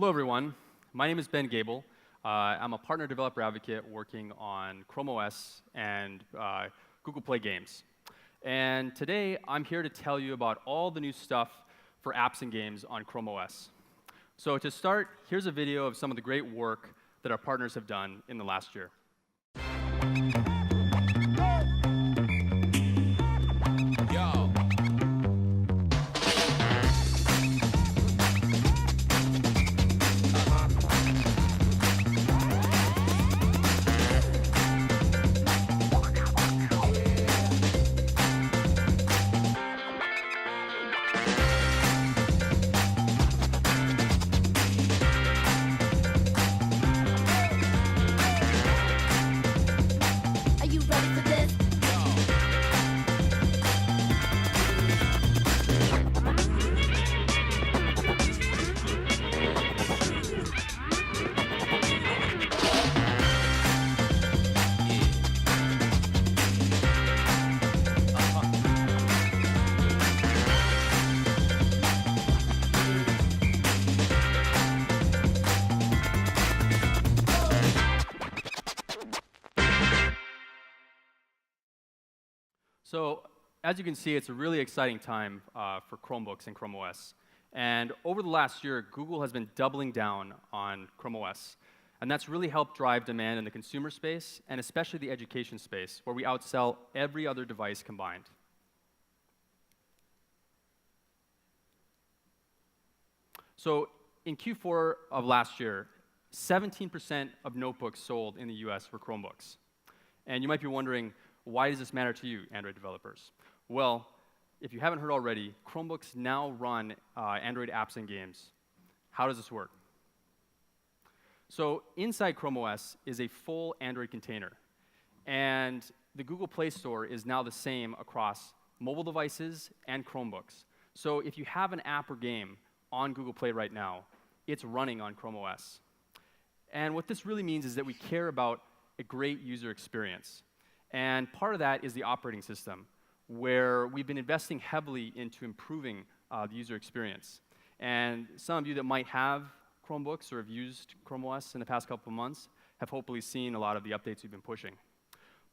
Hello, everyone. My name is Ben Gable. I'm a partner developer advocate working on Chrome OS and Google Play games. And today, I'm here to tell you about all the new stuff for apps and games on Chrome OS. So to start, here's a video of some of the great work that our partners have done in the last year. So as you can see, it's a really exciting time for Chromebooks and Chrome OS. And over the last year, Google has been doubling down on Chrome OS. And that's really helped drive demand in the consumer space, and especially the education space, where we outsell every other device combined. So in Q4 of last year, 17% of notebooks sold in the US were Chromebooks. And you might be wondering, why does this matter to you, Android developers? Well, if you haven't heard already, Chromebooks now run Android apps and games. How does this work? So inside Chrome OS is a full Android container. And the Google Play Store is now the same across mobile devices and Chromebooks. So if you have an app or game on Google Play right now, it's running on Chrome OS. And what this really means is that we care about a great user experience. And part of that is the operating system, where we've been investing heavily into improving the user experience. And some of you that might have Chromebooks or have used Chrome OS in the past couple of months have hopefully seen a lot of the updates we've been pushing.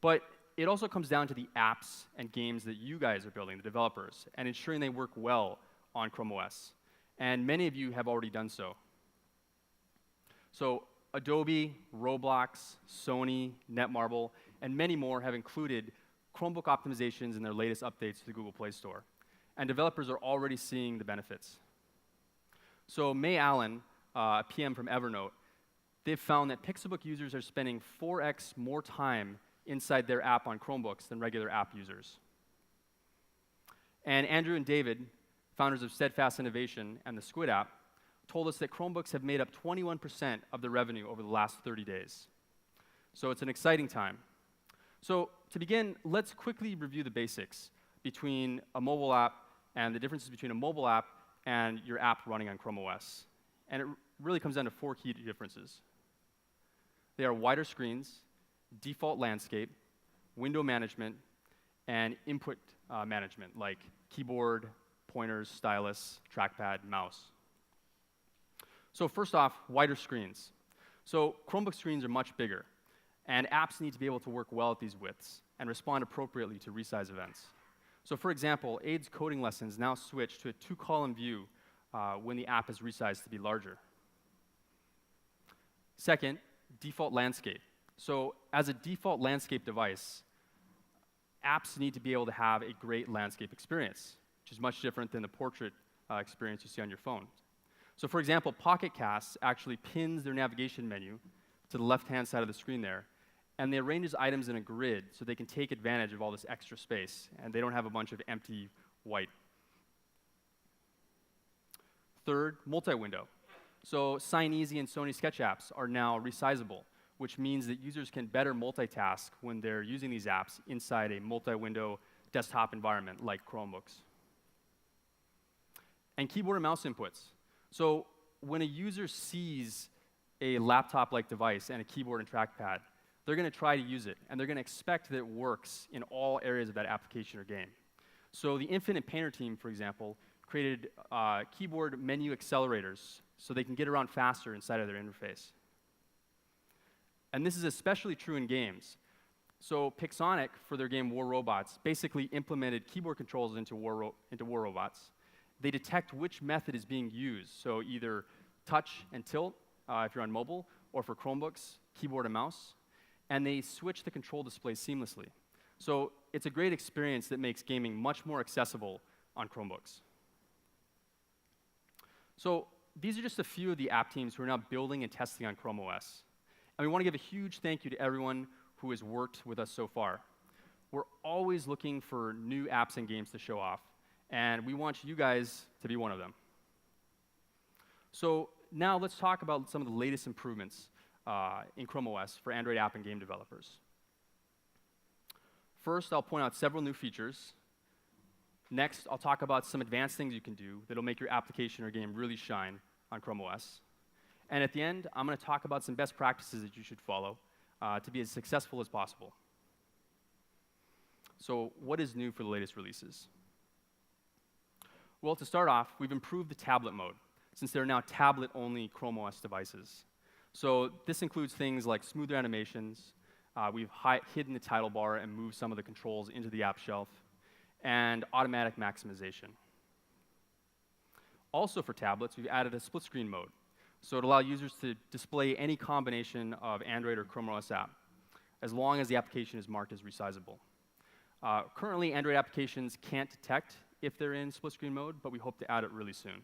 But it also comes down to the apps and games that you guys are building, the developers, and ensuring they work well on Chrome OS. And many of you have already done so. So Adobe, Roblox, Sony, Netmarble, and many more have included Chromebook optimizations in their latest updates to the Google Play Store. And developers are already seeing the benefits. So May Allen, a PM from Evernote, they've found that Pixelbook users are spending 4x more time inside their app on Chromebooks than regular app users. And Andrew and David, founders of Steadfast Innovation and the Squid app, told us that Chromebooks have made up 21% of the revenue over the last 30 days. So it's an exciting time. So to begin, let's quickly review the basics between a mobile app and the differences between a mobile app and your app running on Chrome OS. And it really comes down to 4 key differences. They are wider screens, default landscape, window management, and input management, like keyboard, pointers, stylus, trackpad, mouse. So first off, wider screens. So Chromebook screens are much bigger, and apps need to be able to work well at these widths and respond appropriately to resize events. So for example, AIDS coding lessons now switch to a 2-column view when the app is resized to be larger. Second, default landscape. So as a default landscape device, apps need to be able to have a great landscape experience, which is much different than the portrait experience you see on your phone. So for example, Pocket Casts actually pins their navigation menu to the left-hand side of the screen there, and they arranges items in a grid so they can take advantage of all this extra space, and they don't have a bunch of empty white. Third, multi-window. So SignEasy and Sony Sketch apps are now resizable, which means that users can better multitask when they're using these apps inside a multi-window desktop environment like Chromebooks. And keyboard and mouse inputs. So when a user sees a laptop-like device and a keyboard and trackpad, they're going to try to use it, and they're going to expect that it works in all areas of that application or game. So the Infinite Painter team, for example, created keyboard menu accelerators so they can get around faster inside of their interface. And this is especially true in games. So Pixonic, for their game War Robots, basically implemented keyboard controls into War Robots. They detect which method is being used, so either touch and tilt if you're on mobile, or for Chromebooks, keyboard and mouse, and they switch the control display seamlessly. So it's a great experience that makes gaming much more accessible on Chromebooks. So these are just a few of the app teams who are now building and testing on Chrome OS. And we want to give a huge thank you to everyone who has worked with us so far. We're always looking for new apps and games to show off, and we want you guys to be one of them. So now let's talk about some of the latest improvements in Chrome OS for Android app and game developers. First, I'll point out several new features. Next, I'll talk about some advanced things you can do that'll make your application or game really shine on Chrome OS. And at the end, I'm going to talk about some best practices that you should follow to be as successful as possible. So what is new for the latest releases? Well, to start off, we've improved the tablet mode, since there are now tablet-only Chrome OS devices. So this includes things like smoother animations, we've hidden the title bar and moved some of the controls into the app shelf, and automatic maximization. Also for tablets, we've added a split screen mode, so it allows users to display any combination of Android or Chrome OS app, as long as the application is marked as resizable. Currently, Android applications can't detect if they're in split screen mode, but we hope to add it really soon.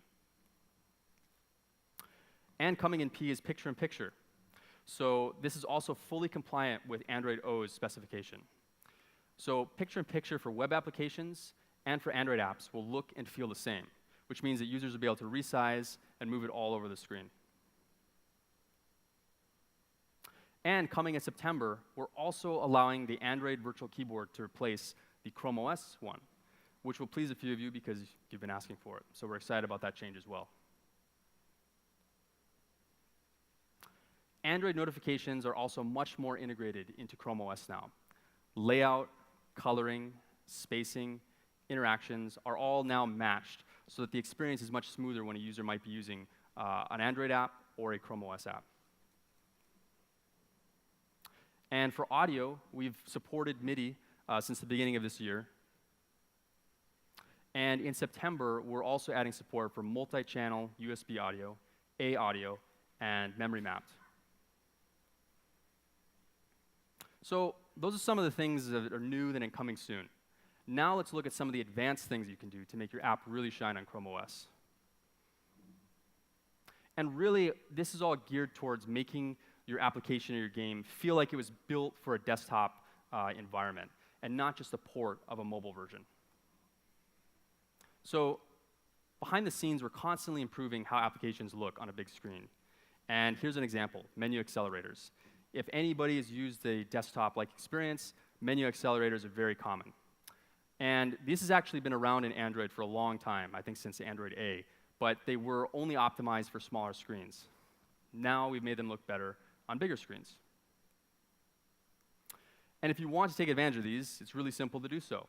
And coming in P is picture-in-picture. So this is also fully compliant with Android O's specification. So picture-in-picture for web applications and for Android apps will look and feel the same, which means that users will be able to resize and move it all over the screen. And coming in September, we're also allowing the Android Virtual Keyboard to replace the Chrome OS one, which will please a few of you because you've been asking for it. So we're excited about that change as well. Android notifications are also much more integrated into Chrome OS now. Layout, coloring, spacing, interactions are all now matched so that the experience is much smoother when a user might be using an Android app or a Chrome OS app. And for audio, we've supported MIDI since the beginning of this year. And in September, we're also adding support for multi-channel USB audio, A audio, and memory mapped. So those are some of the things that are new and coming soon. Now let's look at some of the advanced things you can do to make your app really shine on Chrome OS. And really, this is all geared towards making your application or your game feel like it was built for a desktop environment and not just a port of a mobile version. So behind the scenes, we're constantly improving how applications look on a big screen. And here's an example, menu accelerators. If anybody has used a desktop-like experience, menu accelerators are very common. And this has actually been around in Android for a long time, I think since Android A, but they were only optimized for smaller screens. Now we've made them look better on bigger screens. And if you want to take advantage of these, it's really simple to do so.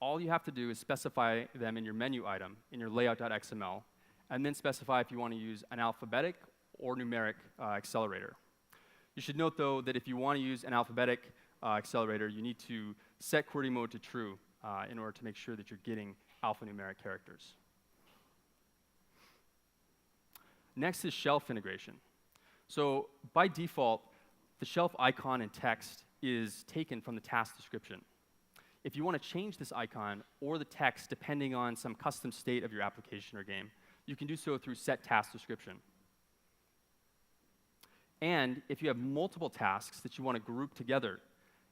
All you have to do is specify them in your menu item, in your layout.xml, and then specify if you want to use an alphabetic or numeric accelerator. You should note, though, that if you want to use an alphabetic accelerator, you need to set QWERTY mode to true in order to make sure that you're getting alphanumeric characters. Next is shelf integration. So by default, the shelf icon and text is taken from the task description. If you want to change this icon or the text depending on some custom state of your application or game, you can do so through set task description. And if you have multiple tasks that you want to group together,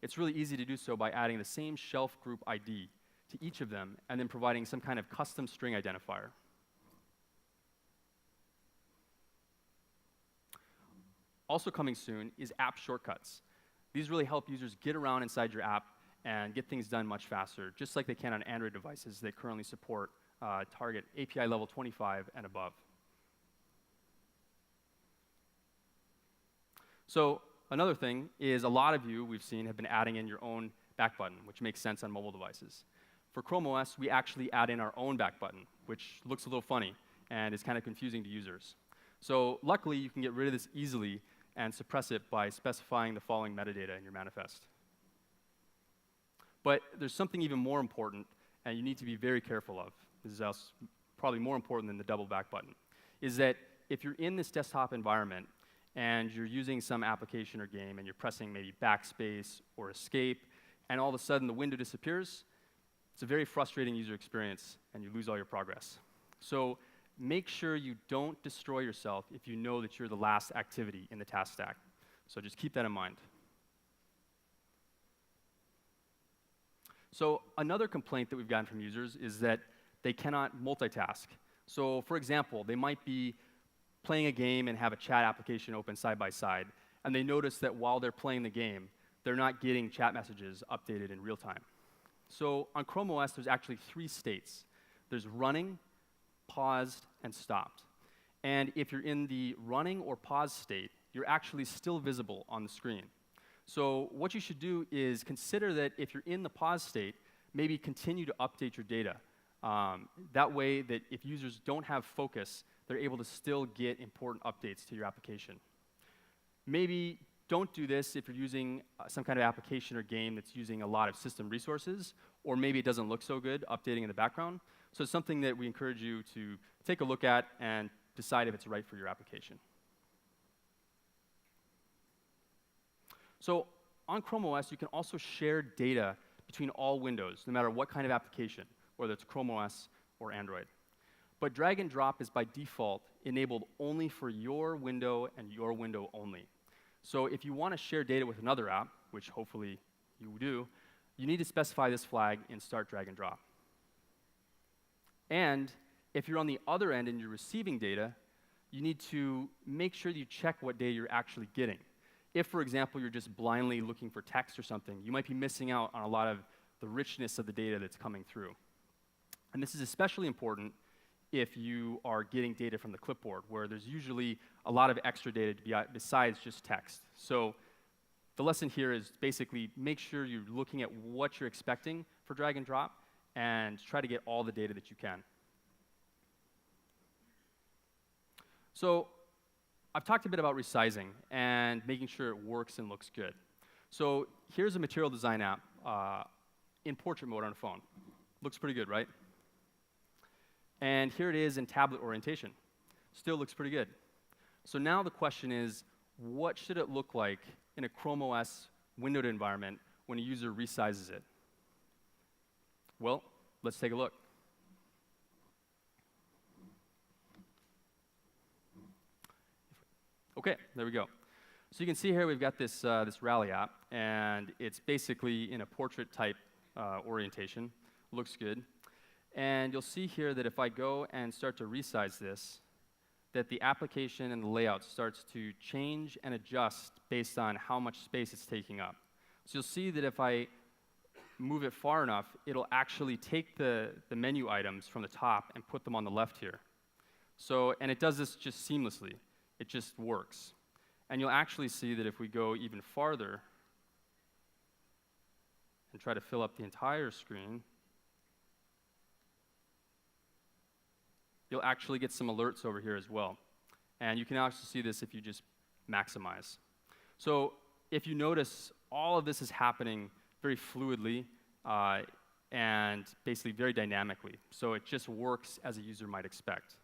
it's really easy to do so by adding the same shelf group ID to each of them and then providing some kind of custom string identifier. Also coming soon is app shortcuts. These really help users get around inside your app and get things done much faster, just like they can on Android devices that currently support target API level 25 and above. So another thing is a lot of you, we've seen, have been adding in your own back button, which makes sense on mobile devices. For Chrome OS, we actually add in our own back button, which looks a little funny and is kind of confusing to users. So luckily, you can get rid of this easily and suppress it by specifying the following metadata in your manifest. But there's something even more important, and you need to be very careful of. This is probably more important than the double back button, is that if you're in this desktop environment and you're using some application or game and you're pressing maybe backspace or escape, and all of a sudden the window disappears, it's a very frustrating user experience and you lose all your progress. So make sure you don't destroy yourself if you know that you're the last activity in the task stack. So just keep that in mind. So another complaint that we've gotten from users is that they cannot multitask. So for example, they might be playing a game and have a chat application open side by side, and they notice that while they're playing the game, they're not getting chat messages updated in real time. So on Chrome OS, there's actually 3 states. There's running, paused, and stopped. And if you're in the running or paused state, you're actually still visible on the screen. So what you should do is consider that if you're in the pause state, maybe continue to update your data. That way that if users don't have focus, they're able to still get important updates to your application. Maybe don't do this if you're using some kind of application or game that's using a lot of system resources, or maybe it doesn't look so good updating in the background. So it's something that we encourage you to take a look at and decide if it's right for your application. So on Chrome OS, you can also share data between all windows, no matter what kind of application, whether it's Chrome OS or Android. But drag and drop is by default enabled only for your window and your window only. So if you want to share data with another app, which hopefully you do, you need to specify this flag in start drag and drop. And if you're on the other end and you're receiving data, you need to make sure that you check what data you're actually getting. If, for example, you're just blindly looking for text or something, you might be missing out on a lot of the richness of the data that's coming through. And this is especially important if you are getting data from the clipboard, where there's usually a lot of extra data besides just text. So the lesson here is basically make sure you're looking at what you're expecting for drag and drop and try to get all the data that you can. So I've talked a bit about resizing and making sure it works and looks good. So here's a material design app in portrait mode on a phone. Looks pretty good, right? And here it is in tablet orientation. Still looks pretty good. So now the question is, what should it look like in a Chrome OS windowed environment when a user resizes it? Well, let's take a look. OK, there we go. So you can see here we've got this, this Rally app, and it's basically in a portrait type orientation. Looks good. And you'll see here that if I go and start to resize this, that the application and the layout starts to change and adjust based on how much space it's taking up. So you'll see that if I move it far enough, it'll actually take the menu items from the top and put them on the left here. So, and it does this just seamlessly. It just works. And you'll actually see that if we go even farther and try to fill up the entire screen, you'll actually get some alerts over here as well. And you can also see this if you just maximize. So if you notice, all of this is happening very fluidly and basically very dynamically. So it just works as a user might expect.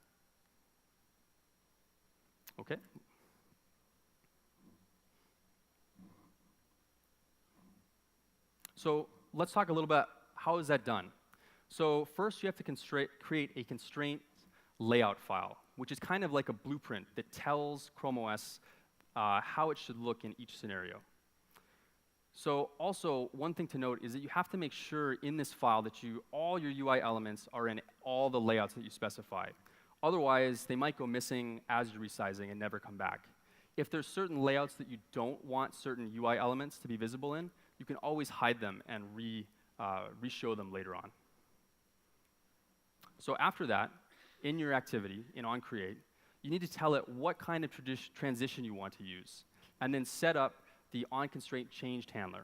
OK? So let's talk a little bit, how is that done? So first, you have to create a constraint layout file, which is kind of like a blueprint that tells Chrome OS how it should look in each scenario. So also, one thing to note is that you have to make sure in this file that all your UI elements are in all the layouts that you specify. Otherwise, they might go missing as you're resizing and never come back. If there's certain layouts that you don't want certain UI elements to be visible in, you can always hide them and re-show them later on. So after that, in your activity, in onCreate, you need to tell it what kind of transition you want to use, and then set up the onConstraint changed handler.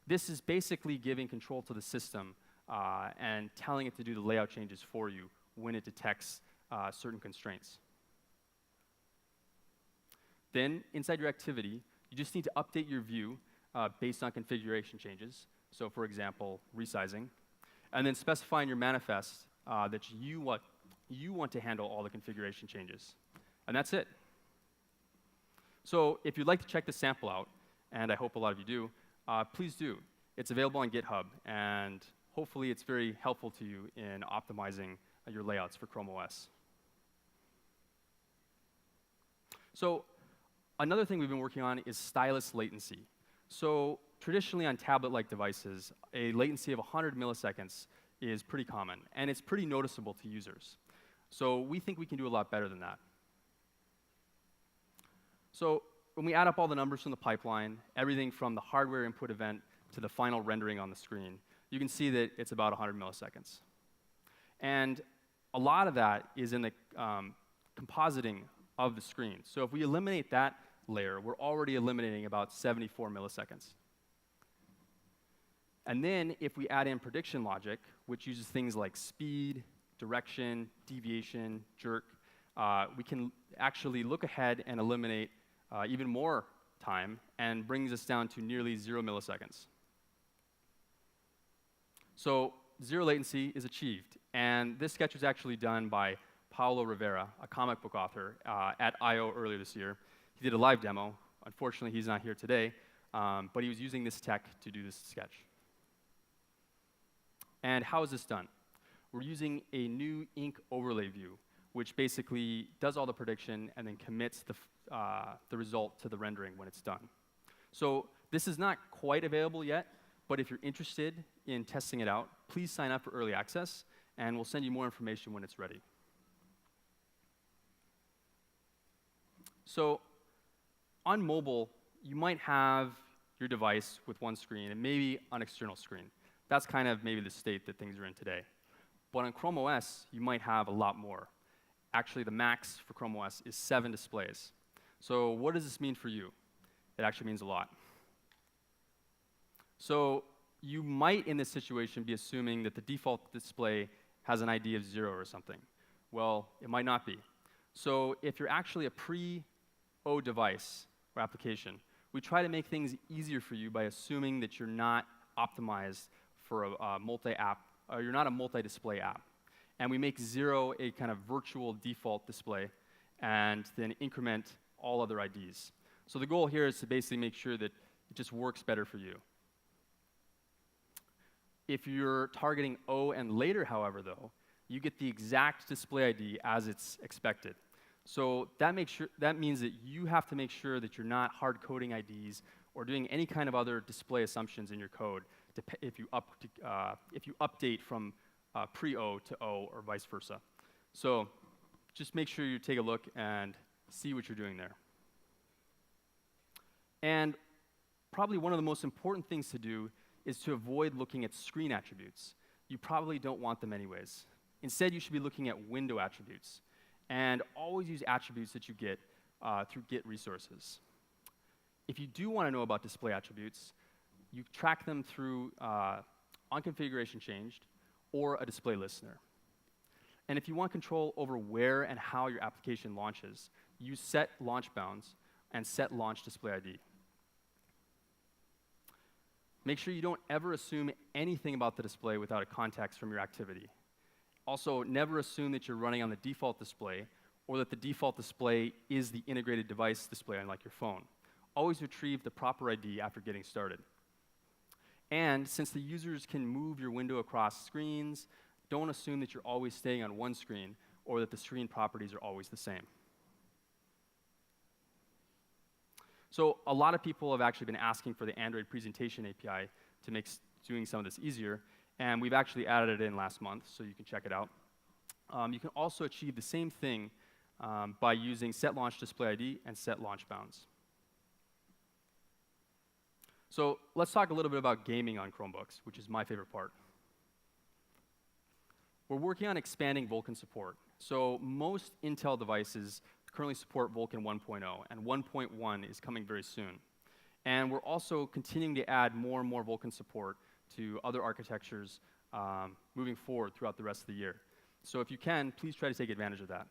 This is basically giving control to the system and telling it to do the layout changes for you when it detects certain constraints. Then, inside your activity, you just need to update your view based on configuration changes. So, for example, resizing. And then specify in your manifest that you want to handle all the configuration changes. And that's it. So if you'd like to check the sample out, and I hope a lot of you do, please do. It's available on GitHub, and hopefully it's very helpful to you in optimizing your layouts for Chrome OS. So another thing we've been working on is stylus latency. So traditionally on tablet-like devices, a latency of 100 milliseconds is pretty common, and it's pretty noticeable to users. So we think we can do a lot better than that. So when we add up all the numbers from the pipeline, everything from the hardware input event to the final rendering on the screen, you can see that it's about 100 milliseconds. And a lot of that is in the compositing of the screen. So if we eliminate that layer, we're already eliminating about 74 milliseconds. And then if we add in prediction logic, which uses things like speed, direction, deviation, jerk, we can actually look ahead and eliminate even more time, and brings us down to nearly 0 milliseconds. So 0 latency is achieved. And this sketch was actually done by Paulo Rivera, a comic book author, at I/O earlier this year. He did a live demo. Unfortunately, he's not here today, but he was using this tech to do this sketch. And how is this done? We're using a new ink overlay view, which basically does all the prediction and then commits the result to the rendering when it's done. So this is not quite available yet, but if you're interested in testing it out, please sign up for early access, and we'll send you more information when it's ready. So on mobile, you might have your device with one screen and maybe an external screen. That's kind of maybe the state that things are in today. But on Chrome OS, you might have a lot more. Actually, the max for Chrome OS is 7 displays. So what does this mean for you? It actually means a lot. So you might, in this situation, be assuming that the default display has an ID of 0 or something. Well, it might not be. So if you're actually a pre-O device or application, we try to make things easier for you by assuming that you're not optimized for a multi-app, or you're not a multi-display app. And we make 0 a kind of virtual default display, and then increment all other IDs. So the goal here is to basically make sure that it just works better for you. If you're targeting O and later, however, though, you get the exact display ID as it's expected. So that means that you have to make sure that you're not hard coding IDs or doing any kind of other display assumptions in your code if you update from pre-O to O or vice versa. So just make sure you take a look and see what you're doing there. And probably one of the most important things to do is to avoid looking at screen attributes. You probably don't want them anyways. Instead, you should be looking at window attributes. And always use attributes that you get through Git resources. If you do want to know about display attributes, you track them through on configuration changed or a display listener. And if you want control over where and how your application launches, use set launch bounds and set launch display ID. Make sure you don't ever assume anything about the display without a context from your activity. Also, never assume that you're running on the default display or that the default display is the integrated device display, unlike your phone. Always retrieve the proper ID after getting started. And since the users can move your window across screens, don't assume that you're always staying on one screen or that the screen properties are always the same. So a lot of people have actually been asking for the Android presentation API to make doing some of this easier, and we've actually added it in last month, so you can check it out. You can also achieve the same thing by using set launch display ID and set launch bounds. So let's talk a little bit about gaming on Chromebooks, which is my favorite part. We're working on expanding Vulkan support. So most Intel devices currently support Vulkan 1.0, and 1.1 is coming very soon. And we're also continuing to add more and more Vulkan support to other architectures moving forward throughout the rest of the year. So if you can, please try to take advantage of that.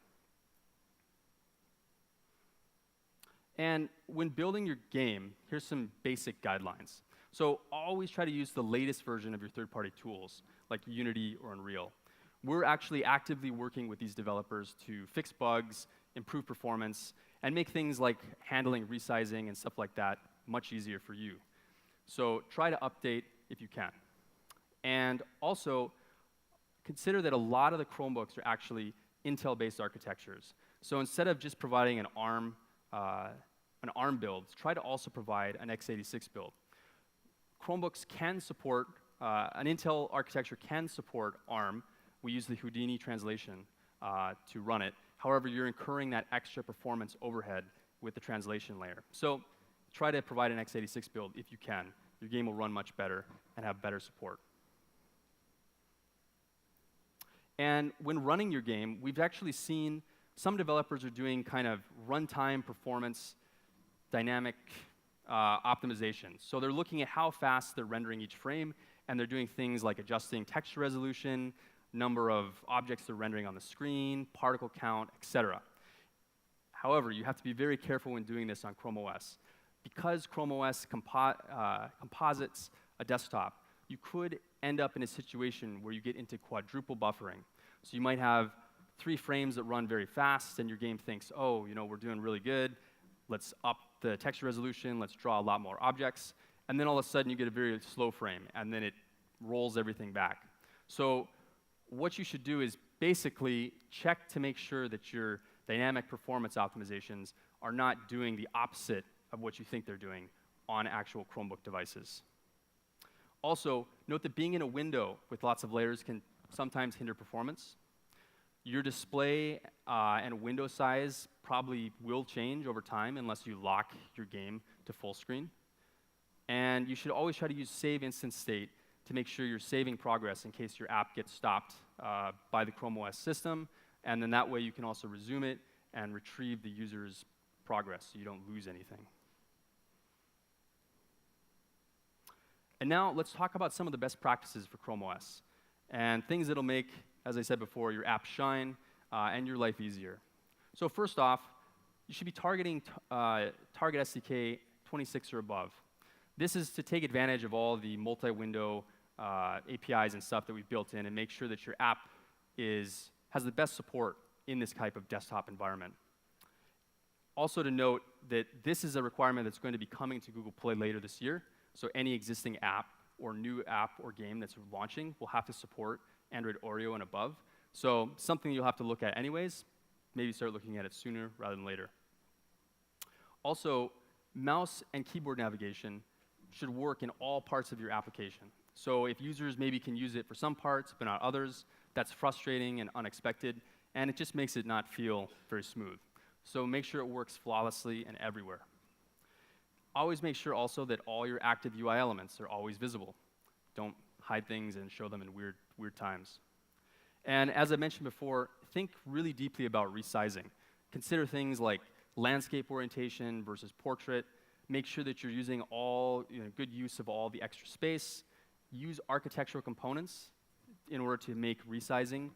And when building your game, here's some basic guidelines. So always try to use the latest version of your third-party tools, like Unity or Unreal. We're actually actively working with these developers to fix bugs, improve performance, and make things like handling resizing and stuff like that much easier for you. So try to update if you can. And also, consider that a lot of the Chromebooks are actually Intel-based architectures. So instead of just providing an ARM build, try to also provide an x86 build. Chromebooks can support, an Intel architecture can support ARM. We use the Houdini translation to run it. However, you're incurring that extra performance overhead with the translation layer. So try to provide an x86 build if you can. Your game will run much better and have better support. And when running your game, we've actually seen some developers are doing kind of runtime performance dynamic optimization. So they're looking at how fast they're rendering each frame, and they're doing things like adjusting texture resolution, number of objects they're rendering on the screen, particle count, etc. However, you have to be very careful when doing this on Chrome OS. Because Chrome OS composites a desktop, you could end up in a situation where you get into quadruple buffering. So you might have 3 frames that run very fast, and your game thinks, oh, you know, we're doing really good. Let's up the texture resolution. Let's draw a lot more objects. And then all of a sudden, you get a very slow frame, and then it rolls everything back. So what you should do is basically check to make sure that your dynamic performance optimizations are not doing the opposite of what you think they're doing on actual Chromebook devices. Also, note that being in a window with lots of layers can sometimes hinder performance. Your display and window size probably will change over time unless you lock your game to full screen. And you should always try to use save instance state to make sure you're saving progress in case your app gets stopped by the Chrome OS system. And then that way you can also resume it and retrieve the user's progress so you don't lose anything. And now let's talk about some of the best practices for Chrome OS and things that'll make, as I said before, your app shine and your life easier. So first off, you should be targeting Target SDK 26 or above. This is to take advantage of all the multi-window APIs and stuff that we've built in and make sure that your app has the best support in this type of desktop environment. Also to note that this is a requirement that's going to be coming to Google Play later this year. So any existing app or new app or game that's launching will have to support Android Oreo and above. So something you'll have to look at anyways. Maybe start looking at it sooner rather than later. Also, mouse and keyboard navigation should work in all parts of your application. So if users maybe can use it for some parts but not others, that's frustrating and unexpected, and it just makes it not feel very smooth. So make sure it works flawlessly and everywhere. Always make sure also that all your active UI elements are always visible. Don't hide things and show them in weird times. And as I mentioned before, think really deeply about resizing. Consider things like landscape orientation versus portrait. Make sure that you're using good use of all the extra space. Use architectural components in order to make resizing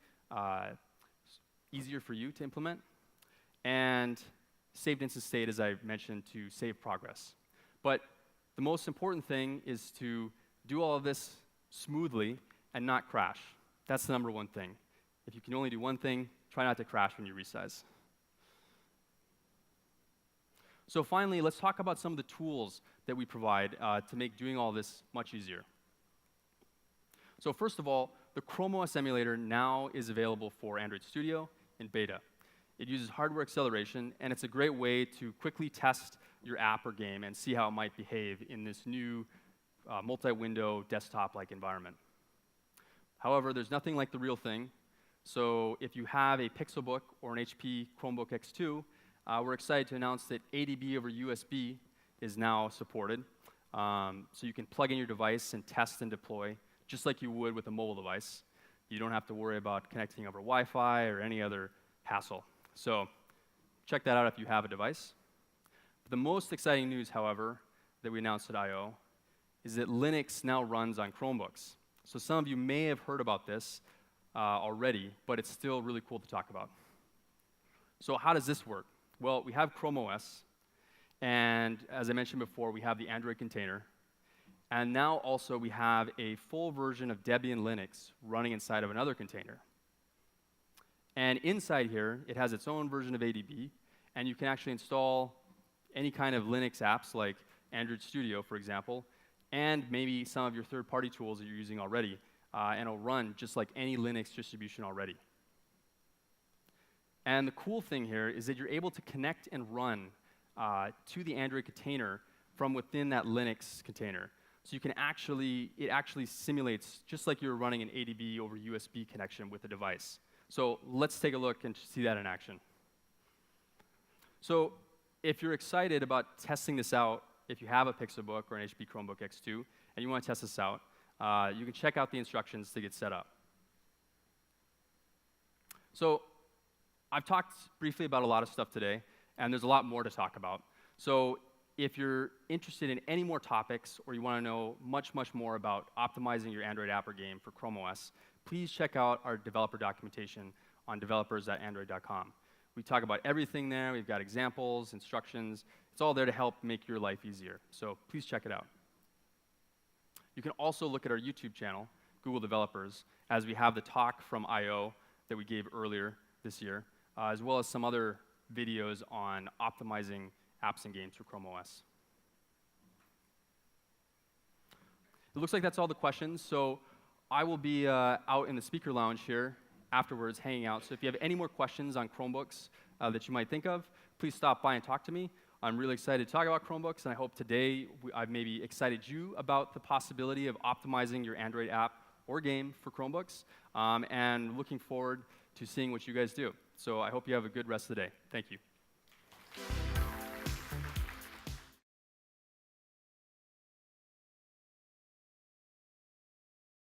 easier for you to implement. And saved instance state, as I mentioned, to save progress. But the most important thing is to do all of this smoothly and not crash. That's the number one thing. If you can only do one thing, try not to crash when you resize. So finally, let's talk about some of the tools that we provide to make doing all this much easier. So first of all, the Chrome OS emulator now is available for Android Studio in beta. It uses hardware acceleration, and it's a great way to quickly test your app or game and see how it might behave in this new multi-window desktop-like environment. However, there's nothing like the real thing. So if you have a Pixelbook or an HP Chromebook X2, we're excited to announce that ADB over USB is now supported. So you can plug in your device and test and deploy, just like you would with a mobile device. You don't have to worry about connecting over Wi-Fi or any other hassle. So check that out if you have a device. The most exciting news, however, that we announced at I/O is that Linux now runs on Chromebooks. So some of you may have heard about this already, but it's still really cool to talk about. So how does this work? Well, we have Chrome OS, And as I mentioned before, we have the Android container. And now also we have a full version of Debian Linux running inside of another container. And inside here, it has its own version of ADB, and you can actually install any kind of Linux apps like Android Studio, for example, and maybe some of your third-party tools that you're using already, and it'll run just like any Linux distribution already. And the cool thing here is that you're able to connect and run to the Android container from within that Linux container. So you can it actually simulates just like you're running an ADB over USB connection with the device. So let's take a look and see that in action. So if you're excited about testing this out, if you have a Pixelbook or an HP Chromebook X2 and you want to test this out, you can check out the instructions to get set up. So I've talked briefly about a lot of stuff today, and there's a lot more to talk about. So if you're interested in any more topics or you want to know much, much more about optimizing your Android app or game for Chrome OS, please check out our developer documentation on developers.android.com. We talk about everything there. We've got examples, instructions. It's all there to help make your life easier. So please check it out. You can also look at our YouTube channel, Google Developers, as we have the talk from I/O that we gave earlier this year, as well as some other videos on optimizing apps and games for Chrome OS. It looks like that's all the questions. So I will be out in the speaker lounge here afterwards hanging out. So if you have any more questions on Chromebooks that you might think of, please stop by and talk to me. I'm really excited to talk about Chromebooks, and I hope today I've maybe excited you about the possibility of optimizing your Android app or game for Chromebooks, and looking forward to seeing what you guys do. So I hope you have a good rest of the day. Thank you.